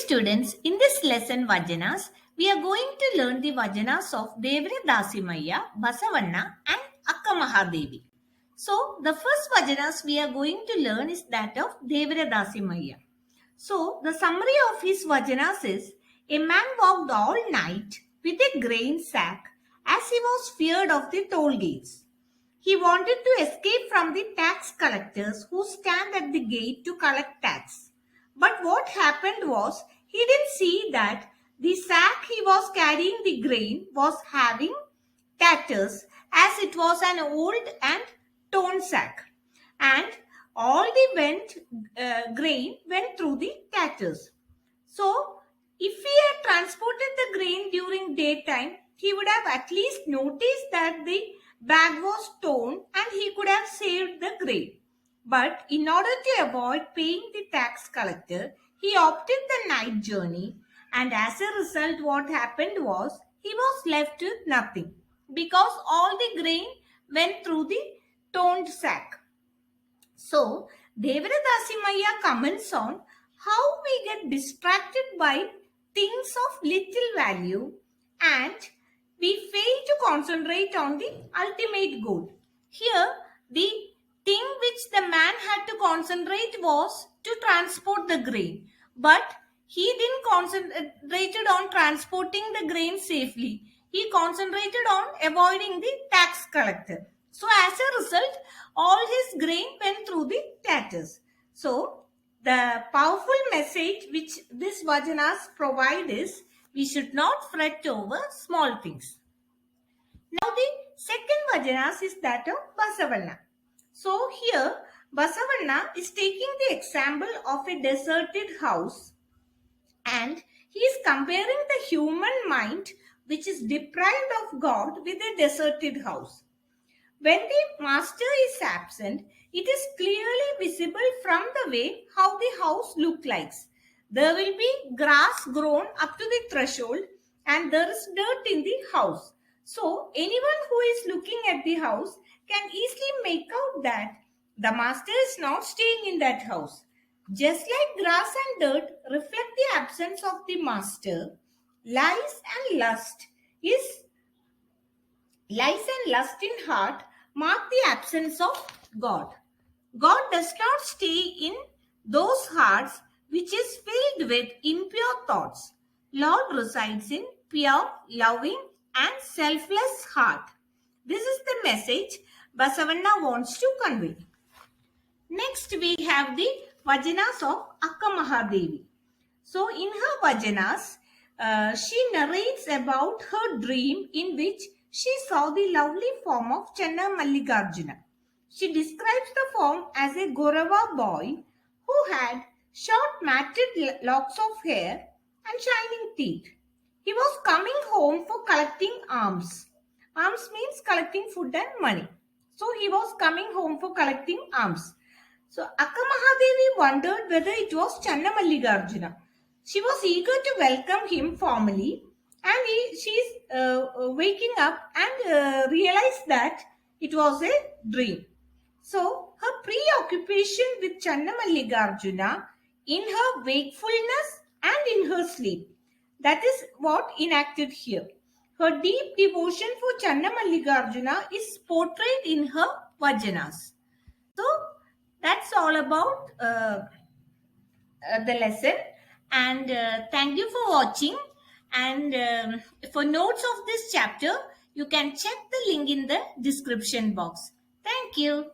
students, in this lesson Vachanas, we are going to learn the Vachanas of Devra Dasimaya, Basavanna and Akka Mahadevi. So, the first Vachanas we are going to learn is that of Devra Dasimaya. So, the summary of his Vachanas is, a man walked all night with a grain sack as he was feared of the toll gates. He wanted to escape from the tax collectors who stand at the gate to collect tax. But what happened was, he didn't see that the sack he was carrying the grain was having tatters, as it was an old and torn sack. And all the grain went through the tatters. So, if he had transported the grain during daytime, he would have at least noticed that the bag was torn and he could have saved the grain. But in order to avoid paying the tax collector, he opted the night journey, and as a result what happened was he was left with nothing because all the grain went through the torn sack. So, Devra Dasimaya comments on how we get distracted by things of little value and we fail to concentrate on the ultimate goal. Here, the thing which the man had to concentrate was to transport the grain, but he didn't concentrate on transporting the grain safely. He concentrated on avoiding the tax collector. So as a result, all his grain went through the tatters. So the powerful message which this Vachanas provide is, we should not fret over small things. Now the second Vachanas is that of Basavanna. So here Basavanna is taking the example of a deserted house, and he is comparing the human mind which is deprived of God with a deserted house. When the master is absent, it is clearly visible from the way how the house looks like. There will be grass grown up to the threshold and there is dirt in the house. So, anyone who is looking at the house can easily make out that the master is not staying in that house. Just like grass and dirt reflect the absence of the master, lies and lust in heart mark the absence of God. God does not stay in those hearts which is filled with impure thoughts. Lord resides in pure, loving and selfless heart. This is the message Basavanna wants to convey. Next we have the Vachanas of Akka Mahadevi. So in her Vachanas, she narrates about her dream in which she saw the lovely form of Channa Mallikarjuna. She describes the form as a Gorava boy who had short matted locks of hair and shining teeth. He was coming home for collecting alms. Alms means collecting food and money. So he was coming home for collecting alms. So Akka Mahadevi wondered whether it was Channa Mallikarjuna. She was eager to welcome him formally, and she's waking up and realized that it was a dream. So her preoccupation with Channa Mallikarjuna in her wakefulness and in her sleep, that is what enacted here. Her deep devotion for Channa Mallikarjuna is portrayed in her Vachanas. So that's all about the lesson, and thank you for watching. And for notes of this chapter, you can check the link in the description box. Thank you.